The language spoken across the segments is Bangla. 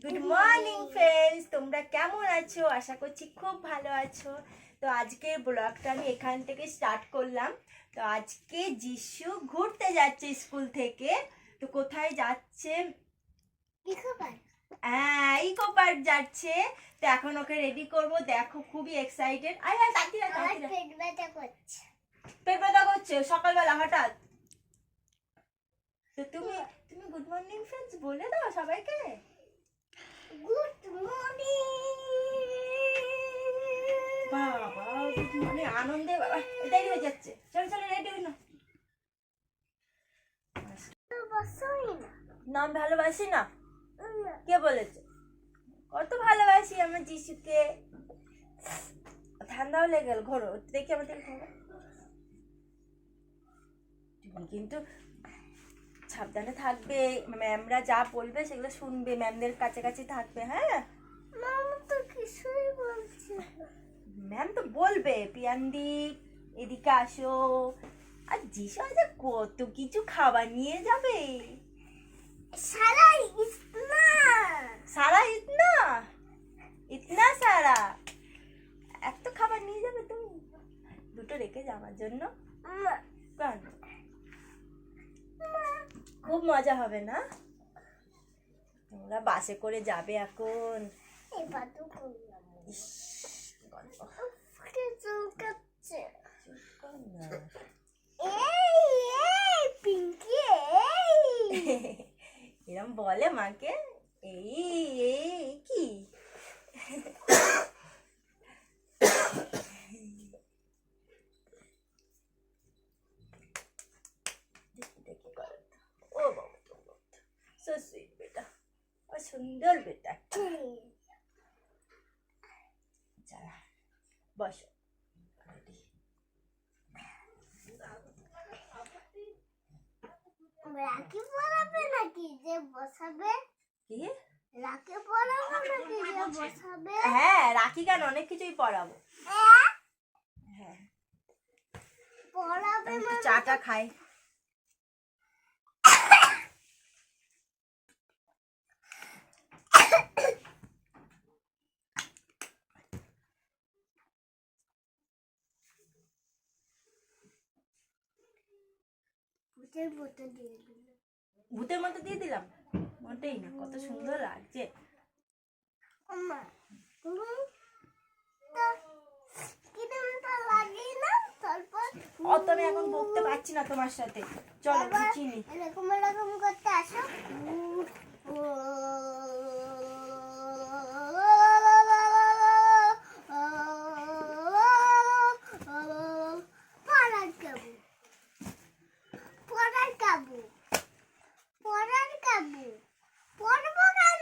গুড মর্নিং ফ্রেন্ডস, তোমরা কেমন আছো? আশা করছি খুব ভালো আছো। তো আজকে ব্লগটা আমি এখান থেকে স্টার্ট করলাম। তো আজকে যিশু ঘুরতে যাচ্ছে স্কুল থেকে। তো কোথায় যাচ্ছে? হ্যাঁ, ইকো পার্ক যাচ্ছে। তো এখন ওকে রেডি করবো, দেখো খুবই এক্সাইটেড। পেট ব্যথা করছে। পেট ব্যথা করছে সকালবেলা হঠাৎ? তো তুমি তুমি গুড মর্নিং ফ্রেন্ডস বলে দাও সবাইকে। Good morning. বাবা গুড মর্নিং, আনন্দে বাবা দেরি হয়ে যাচ্ছে। চলো চলো রেডি হই না। নাম ভালোবাসি না? কে বলেছে? কত ভালোবাসি আমার যিশুকে। ঠান্ডাও লেগে গেল, ঘোরো দেখি আমাদের ঘোরো। কিন্তু সাবধানে থাকবে, ম্যামরা যা বলবে সেগুলো শুনবে, ম্যামদের কাছাকাছি থাকবে। হ্যাঁ মাম তো কিছুই বলছে না। ম্যাম তো বলবে পিয়ান্দি এদিকে আসো। আর যিশু আজ কত কিছু খাবার নিয়ে যাবে। সারা ইতনা সারা ইতনা ইতনা সারা এত খাবার নিয়ে যাবে তুমি? দুটো রেখে যাওয়ার জন্য কেন? খুব মজা হবে না? তোমরা বাসে করে যাবে এখন। এবার তো করলাম। ইস, গল্প। চুলকাচ্ছে। চুপ কর না। এই পিঙ্কি এরম বলে মাকে? এই এই কি দেখি করো তো। ও বাবা সো সুইট বেটা, ও সুন্দর বেটা। যারা বসো। রাখি পরাবে নাকি যে বসাবে? কি? রাখি পরাবে নাকি যে বসাবে? হ্যাঁ রাখি কেন, অনেক কিছুই পড়াবো। হ্যাঁ পরাবে আমি একটু চাটা খাই। ভূতের বোতল দিয়ে দিল। ভূতের মতো দিয়ে দিলাম? মোটেই না, কত সুন্দর লাগছে। আম্মা কিরমটা লাগে না? তারপর অত আমি এখন বকতে পারছি না তোমার সাথে। চলো চিনি। এরকম এরকম করতে আসো। পড়ার কাবু পড়ার কাবু পড়ার কাবু পড়বো কেন?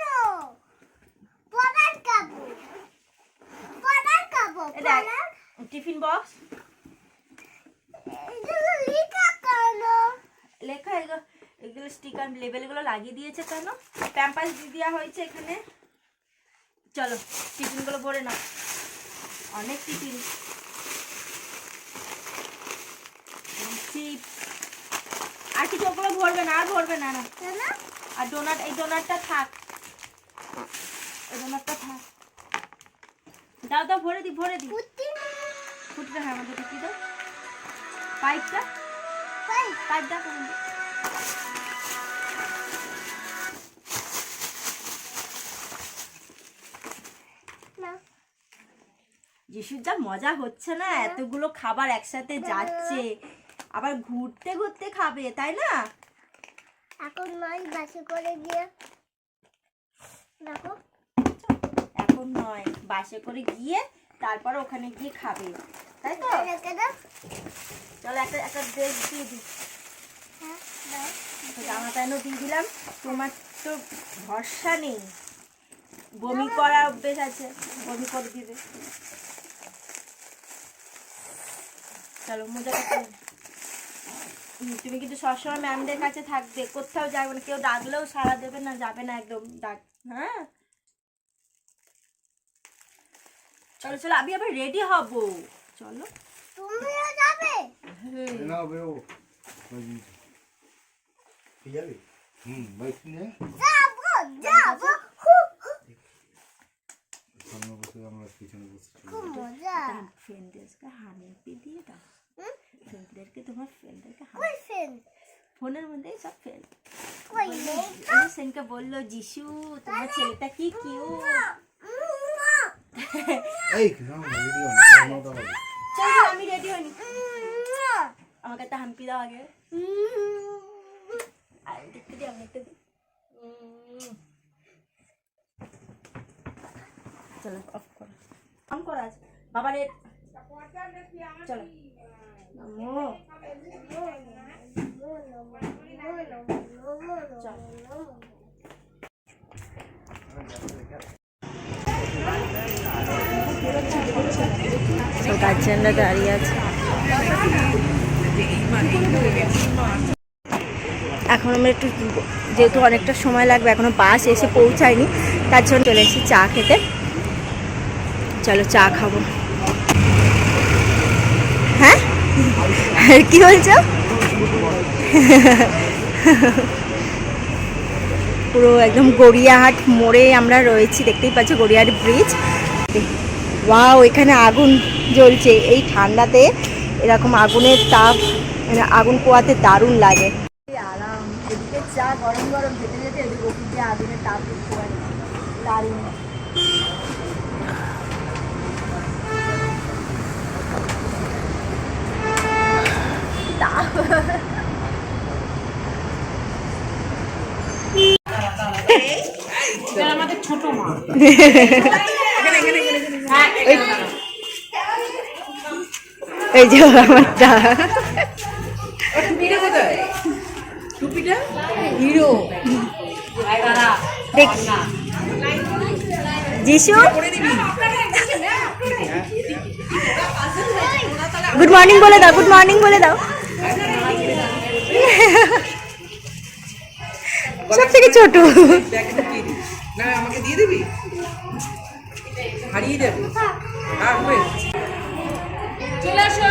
পড়ার কাবু পড়ার কাবু টিফিন বক্স এগুলো লেখা কেন? লেখা এগুলো স্টিকার লেবেলগুলো লাগিয়ে দিয়েছে কেন? প্যাম্পাস দিয়ে দেওয়া হয়েছে এখানে। চলো টিফিনগুলো ভরে নাও, অনেক টিফিন। চিপস আর কিছু ওগুলো ভরবে না, আর ভরবে না না। আর ডোনাট, এই ডোনাটটা থাক, এই ডোনাটটা থাক। দাও দাও ভরে দি ভরে দি। ফুটিটা হ্যাঁ আমাদের ফুটি দাও। পাইপটা পাইপ দাও কেমন। যিশুর যা মজা হচ্ছে না, এতগুলো খাবার একসাথে যাচ্ছে, আবার ঘুরতে ঘুরতে খাবে তাই না? এখন নয় বাসে করে গিয়ে দেখো। এখন নয়, বাসে করে গিয়ে তারপর ওখানে গিয়ে খাবে, তাই তো? চলো একটা একটা ড্রেস দিয়ে দিই, জামা প্যান্টও দিয়ে দিলাম। তোমার তো ভরসা নেই, বমি করা অভ্যেস আছে, বমি করে দিবে। চলো মোজাটা পরে। তুমি কিন্তু সবসময় ম্যামদের কাছে থাকবে, কোথাও যাবে না, কেউ ডাকলেও সাড়া দেবে না, যাবে না একদম ডাক। হ্যাঁ চলো চলো, আমি আবার রেডি হব। চলো তুমিও যাবে? না বেরো ঠিক আছে। বাইক নিয়ে যাবো যাবো। আমরা পিছনে বসেছি। খুব মজা। ফ্রেন্ডদেরকে হানিপি দিয়ে দাও। ফ্রেন্ডদেরকে তোমার ফ্রেন্ডদেরকে কই ফ্রেন্ড? ফোনের মধ্যেই সব ফ্রেন্ড। কই নেই? সেনকে বললো যিশু তোমার ছেলেটা কি কিউট। এই না রেডি হন না দাও। চল আমি রেডি হইনি। আমাকে একটা হাম্পি দাও আগে। আর দেখতে দিই আমি একটা দিই। চলো অফ করো। অন করা আছে বাবা রে। চলো নমো। গার্জেনরা দাঁড়িয়ে আছে। এখন আমরা একটু যেহেতু অনেকটা সময় লাগবে এখনো বাস এসে পৌঁছায়নি তার জন্য চলে এসেছি চা খেতে। চলো চা খাবো। হ্যাঁ কি বলছো? পুরো একদম গড়িয়াহাট মোড়ে আমরা রয়েছি, দেখতেই পাচ্ছ গড়িয়াহাট ব্রিজ। ওয়াও এখানে আগুন জ্বলছে, এই ঠান্ডাতে এরকম আগুনের তাপ মানে আগুন পোয়াতে দারুণ লাগে। আরাম, এদিকে চা গরম গরম যেতে যেতে এদিকে ওদিক দিয়ে আগুনের তাপ পোয়ায় দারুণ। আমাদের ছোট মা এই যে আমারটা টুপিটা হিরো দেখ যিশু গুড মর্নিং বলে দাও, গুড মর্নিং বলে দাও। সব থেকে ছোট না আমাকে দিয়ে দিবি, হারিয়ে যাবে। চলে আসো।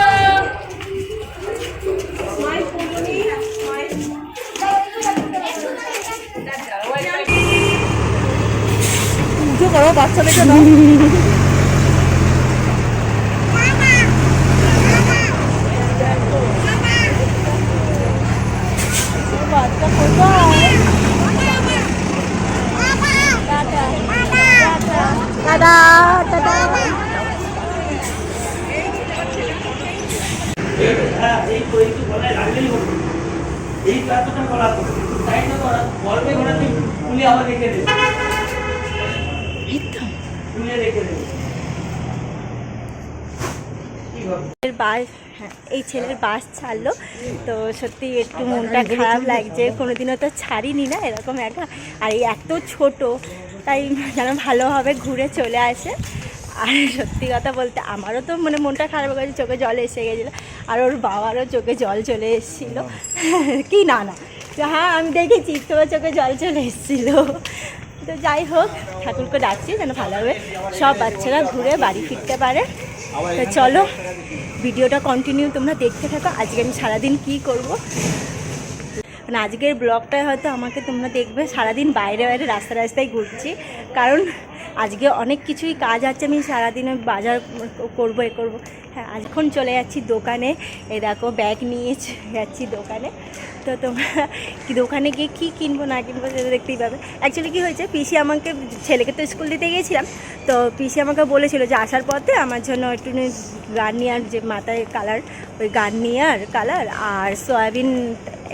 পুজো করো বাচ্চাদের জন্য। বাচ্চা কোথায়? দাদা দাদা এই তো একটু গলায় লাগলেই হতো, এই তো এতটা গলা তো তাই তো গল্পে ঘোরাতে তুলে আবার রেখে দেবে, তুলে রেখে দেবে। বাস, হ্যাঁ এই ছেলের বাস ছাড়লো তো সত্যি একটু মনটা খারাপ লাগছে। কোনোদিনও তো ছাড়িনি না এরকম একা, আর এই এত ছোট তাই যেন ভালোভাবে ঘুরে চলে আসে। আর সত্যি কথা বলতে আমারও তো মানে মনটা খারাপ হয়ে গেছে, চোখে জল এসে গেছিলো, আর ওর বাবারও চোখে জল চলে এসেছিলো। কি না না হ্যাঁ আমি দেখেছি তোমার চোখে জল চলে এসেছিলো। তো যাই হোক ঠাকুরকে ডাকছি যেন ভালোভাবে সব বাচ্চারা ঘুরে বাড়ি ফিরতে পারে। তো চলো ভিডিওটা কন্টিনিউ তোমরা দেখতে থাকো। আজকে আমি সারাদিন কী করবো, মানে আজকের ব্লগটায় হয়তো আমাকে তোমরা দেখবে সারাদিন বাইরে বাইরে রাস্তা রাস্তায় ঘুরছি, কারণ আজকে অনেক কিছুই কাজ আছে। আমি সারাদিনে বাজার করবো এ করবো। হ্যাঁ এখন চলে যাচ্ছি দোকানে, এই দেখো ব্যাগ নিয়ে যাচ্ছি দোকানে। তো তোমরা কি দোকানে গিয়ে কী কিনবো না কিনবো সেটা দেখতেই পাবে। অ্যাকচুয়ালি কী হয়েছে, পিসি আমাকে, ছেলেকে তো স্কুল দিতে গিয়েছিলাম, তো পিসি আমাকে বলেছিল যে আসার পথে আমার জন্য একটু গার্নিয়ার যে মাথায় কালার, ওই গার্নিয়ার কালার আর সয়াবিন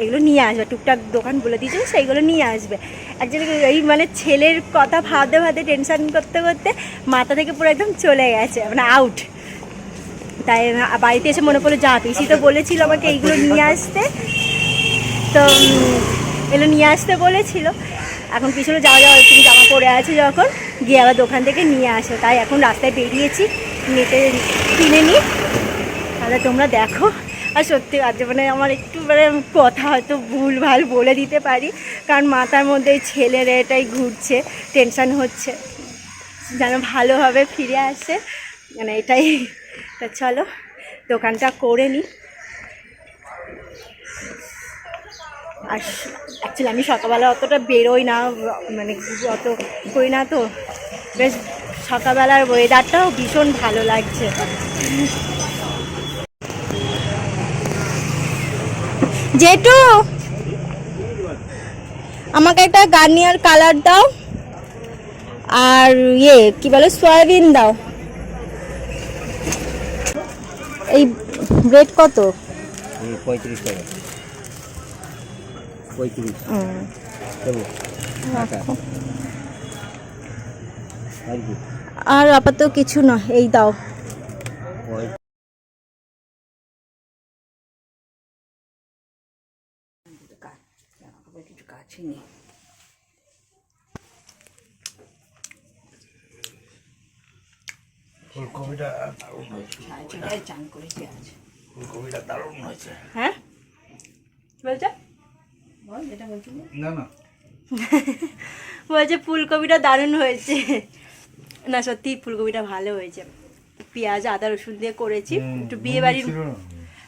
এগুলো নিয়ে আসবে, টুকটাক দোকান বলে দিয়েছিল সেইগুলো নিয়ে আসবে। অ্যাকচুয়ালি এই মানে ছেলের কথা ভাবতে ভাবতে টেনশান করতে করতে মাথা থেকে পুরো একদম চলে গেছে, মানে আউট। তাই বাড়িতে এসে মনে পড়লো যা পিসি তো বলেছিল আমাকে এইগুলো নিয়ে আসতে, তো এগুলো নিয়ে আসতে বলেছিল। এখন পিছনে যাওয়া তুমি জামা পরে আছে যখন গিয়ে আবার দোকান থেকে নিয়ে আসো, তাই এখন রাস্তায় বেরিয়েছি নেটে কিনে নিই। তাহলে তোমরা দেখো। আর সত্যি আজ মানে আমার একটু মানে কথা হয়তো ভুলভাল বলে দিতে পারি, কারণ মাথার মধ্যে ছেলের এটাই ঘুরছে, টেনশান হচ্ছে যেন ভালোভাবে ফিরে আসে, মানে এটাই। তা চলো দোকানটা করে নিই। আর অ্যাকচুয়ালি আমি সকালবেলা অতটা বেরোই না, মানে অত করি না, তো বেশ সকালবেলার ওয়েদারটাও ভীষণ ভালো লাগছে। জেঠু আমাকে একটা গার্নিয়ার কালার দাও, আর কি বলে সয়াবিন দাও। এই ব্রেড কত? 35 টাকা। 35 আর আপাতত কিছু না, এই দাও। ফুলকপিটা দারুণ হয়েছে। ফুলকপিটা দারুণ হয়েছে। হ্যাঁ বলছো? না না বলছে ফুলকপিটা দারুণ হয়েছে। না সত্যি ফুলকপিটা ভালো হয়েছে। পেঁয়াজ আদা রসুন দিয়ে করেছি, একটু বিয়ে বাড়ির।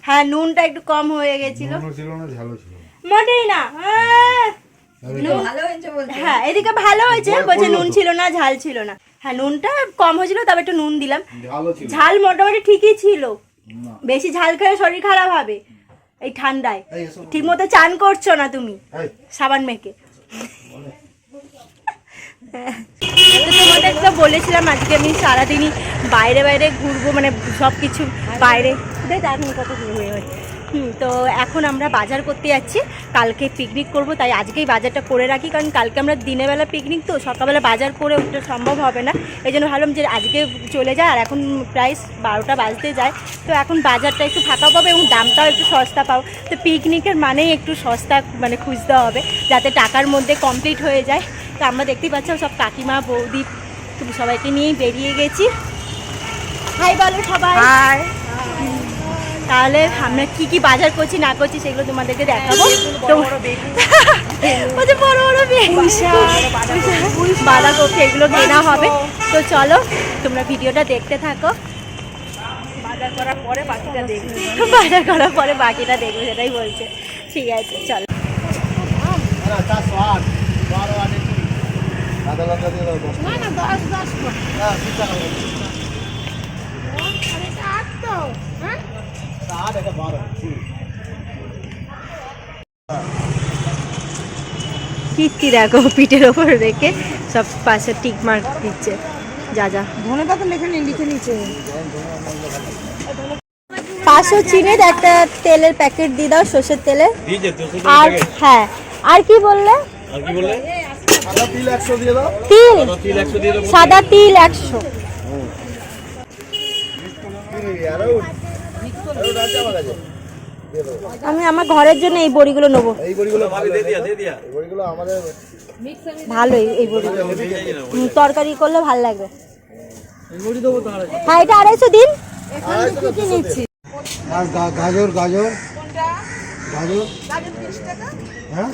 হ্যাঁ নুনটা একটু কম হয়ে গেছিল। ছিল না, ঝালও ছিল মোটেই না। হ্যাঁ এদিকে ভালো হয়েছে, বলছে নুন ছিল না, ঝাল ছিল না। হ্যাঁ নুনটা কম হয়েছিল, তবে একটু নুন দিলাম। ঝাল মোটামুটি ঠিকই ছিল। বেশি ঝাল খেলে শরীর খারাপ হবে এই ঠান্ডায়। ঠিক মতো চান করছো না তুমি সাবান মেখে। তোমাদের তো বলেছিলাম আজকে আমি সারাদিনই বাইরে বাইরে ঘুরবো, মানে সব কিছু বাইরে। এখন কত হয়ে হয়। তো এখন আমরা বাজার করতে যাচ্ছি, কালকে পিকনিক করব, তাই আজকেই বাজারটা করে রাখি, কারণ কালকে আমরা দিনের বেলা পিকনিক, তো সকালবেলা বাজার করে ওটা সম্ভব হবে না। এই জন্য ভাবলাম যে আজকে চলে যায়, আর এখন প্রায় 12টা বাজতে যায়, তো এখন বাজারটা একটু ফাঁকা পাবো এবং দামটাও একটু সস্তা পাবো। তো পিকনিকের মানেই একটু সস্তা মানে খুঁজতে হবে, যাতে টাকার মধ্যে কমপ্লিট হয়ে যায়। তো আমরা দেখতেই পাচ্ছি সব কাকিমা বৌদি তুমি সবাইকে নিয়েই বেরিয়ে গেছি। হাই বলো সবাই। তাহলে আমরা কি কি বাজার করছি না করছি সেগুলো তোমাদেরকে দেখাবো। তো বড় বড় বাঁধাকপি এগুলো কেনা হবে। তো চলো তোমরা ভিডিওটা দেখতে থাকো। বাজার করার পরে বাকিটা দেখবে, সেটাই বলছে। ঠিক আছে চলো। কীর্তি দেখো পিঠের ওপর রেখে সব পাশে টিক মার্ক দিচ্ছে। যা ধনে পাতা লিখে নিচে 500 চিনির একটা তেলের প্যাকেট দিয়ে দাও, সর্ষের তেলের। আর হ্যাঁ আর কি বললে? সাদা তিল 100। আমি আমার ঘরের জন্য এই বড়িগুলো নেবো। ভালো এই বড়িগুলো তরকারি করলে ভালো লাগবে। হ্যাঁ এটা 250 দিন। গাজর গাজর গাজর হ্যাঁ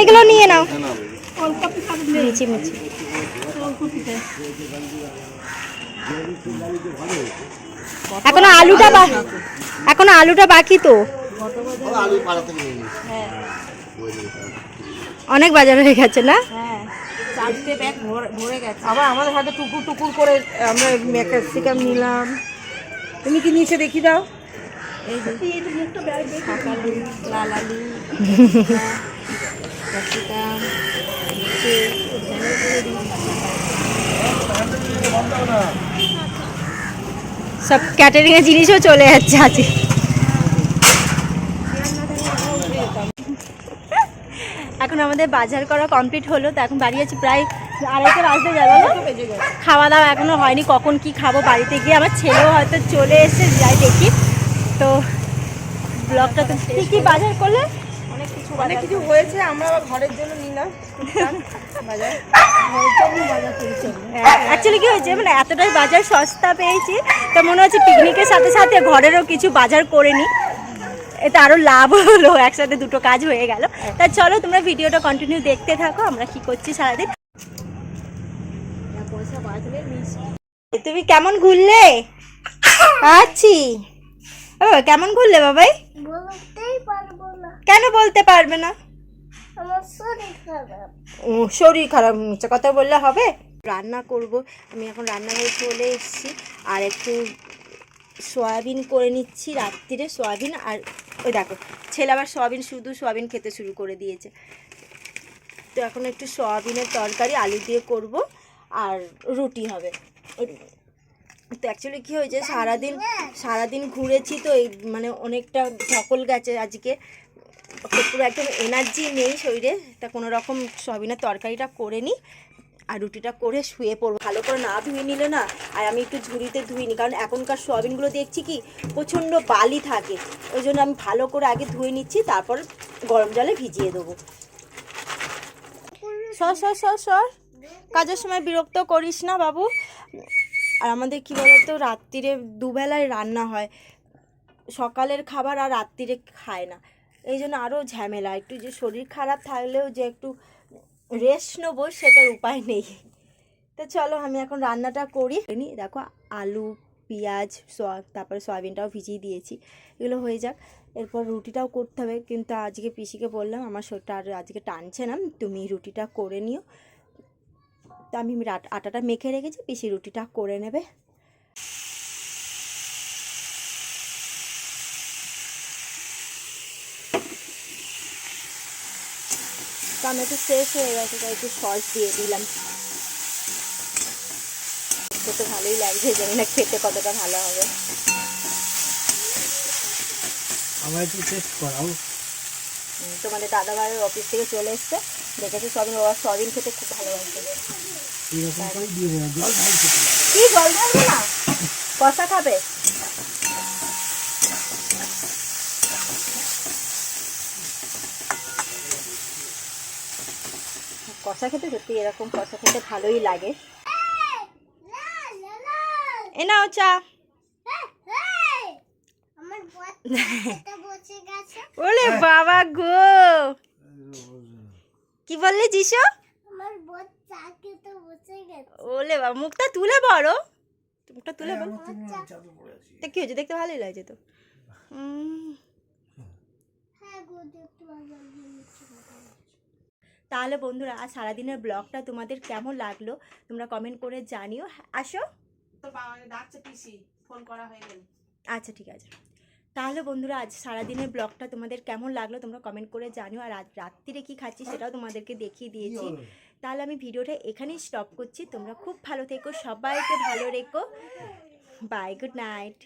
এইগুলো নিয়ে নাও। মিচি এখনো আলুটা বাকি তো। অনেক বাজার হয়ে গেছে না? আবার আমাদের হাতে টুকুর টুকুর করে আমরা ক্যাপসিকাম নিলাম। তুমি কি নিচে দেখি দাও। এই লাল আলু ক্যাপসিকাম সব ক্যাটারিং এর জিনিসও চলে যাচ্ছে আজকে। এখন আমাদের বাজার করা কমপ্লিট হলো, তো এখন বাড়ি আছি প্রায় 2:30 বাজতে যাবে। খাওয়া দাওয়া এখনো হয়নি, কখন কি খাবো বাড়িতে গিয়ে। আমার ছেলেও হয়তো চলে এসে যাই দেখি। তো ব্লগটা তো কি বাজার করলে অনেক কিছু হয়েছে, আমরা আবার ঘরের জন্য নিলাম বাজার। অ্যাকচুয়ালি কি হয়েছে মানে এতটাই বাজার সস্তা পেয়েছি, তো মনে হচ্ছে পিকনিকের সাথে সাথে ঘরেরও কিছু বাজার করে নিই, এটা আরও লাভ হলো, একসাথে দুটো কাজ হয়ে গেল। তা চলো তোমরা ভিডিওটা কন্টিনিউ দেখতে থাকো আমরা কি করছি সারাদিন। তুমি কেমন ঘুরলে? আছি। ও কেমন ঘুরলে বাবাই? বলতেই পারবো না। কেন বলতে পারবে না? আমার শরীর খারাপ। শরীর খারাপ, মিথ্যে কথা বললে হবে? রান্না করব, আমি এখন রান্নাঘরে চলে এসেছি। আর একটু সয়াবিন করে নিচ্ছি রাত্রিরে, সয়াবিন। আর ওই দেখো ছেলে আবার শুধু সয়াবিন খেতে শুরু করে দিয়েছে। তো এখন একটু সয়াবিনের তরকারি আলু দিয়ে করব, আর রুটি হবে। তো অ্যাকচুয়ালি কী হয়েছে, সারাদিন ঘুরেছি তো এই মানে অনেকটা ধকল গেছে আজকে, পুরো একদম এনার্জি নেই শরীরে। তা কোনো রকম সয়াবিনের তরকারিটা করে নিই আর রুটিটা করে শুয়ে পড়বো। ভালো করে না ধুয়ে নিলে না, আর আমি একটু ঝুড়িতে ধুইনি, কারণ এখনকার সয়াবিনগুলো দেখছি কি প্রচণ্ড বালি থাকে, ওই জন্য আমি ভালো করে আগে ধুয়ে নিচ্ছি, তারপর গরম জলে ভিজিয়ে দেবো। সর কাজের সময় বিরক্ত করিস না বাবু। আর আমাদের কী বলতো, রাত্রিরে দুবেলায় রান্না হয়, সকালের খাবার আর রাত্রিরে খায় না, এই জন্য আরও ঝামেলা। একটু যে শরীর খারাপ থাকলেও যে একটু রেস্ট নেবো সেটার উপায় নেই। তো চলো আমি এখন রান্নাটা করি। দেখো আলু, পেঁয়াজ, তারপরে সয়াবিনটাও ভিজিয়ে দিয়েছি, এগুলো হয়ে যাক, এরপর রুটিটাও করতে হবে। কিন্তু আজকে পিসিকে বললাম আমার শরীরটা আর আজকে টানছে না, তুমি রুটিটা করে নিও। তো আমি আটাটা মেখে রেখেছি, পিসি রুটিটা করে নেবে। টমেটো শেষ হয়ে গেছে, তাই একটু সস দিয়ে দিলাম। খেতে ভালোই লাগছে, জানি না খেতে কতটা ভালো হবে। আমার একটু টেস্ট করাও। তোমাদের দাদাভাইয়ের অফিস থেকে চলে এসছে, দেখেছে সয়াবিন, ওরা সয়াবিন খেতে খুব ভালোবাসে। এরকম করে দিয়ে দেবো, জল ঢালতে হবে। কি জল ঢালবে না, কষা খাবে? কষা খেতে সত্যি এরকম কষা খেতে ভালোই লাগে। এ নাও চা। আমার বর খেতে বসে গেছে। ওলে বাবা গো, কি বললি যিশু? আমার বর চা খেতে বসে গেছে। ওলে বাবা, মুখটা তুলে বলো, মুখটা তুলে বলো। তা কি হয়েছে, দেখতে ভালোই লাগছে তো। হ্যাঁ গো, দেখতে ভালো লাগছে। তাহলে বন্ধুরা আজ সারাদিনের ব্লগটা তোমাদের কেমন লাগলো তোমরা কমেন্ট করে জানিও। আসো, ডাকছে পিসি, ফোন করা হয়ে গেল। আচ্ছা ঠিক আছে। তাহলে বন্ধুরা আজ সারাদিনের ব্লগটা তোমাদের কেমন লাগলো তোমরা কমেন্ট করে জানিও। আর আজ রাত্রিরে কী খাচ্ছি সেটাও তোমাদেরকে দেখিয়ে দিয়েছি। তাহলে আমি ভিডিওটা এখানেই স্টপ করছি। তোমরা খুব ভালো থেকো, সবাইকে ভালো রেখো। Bye, good night.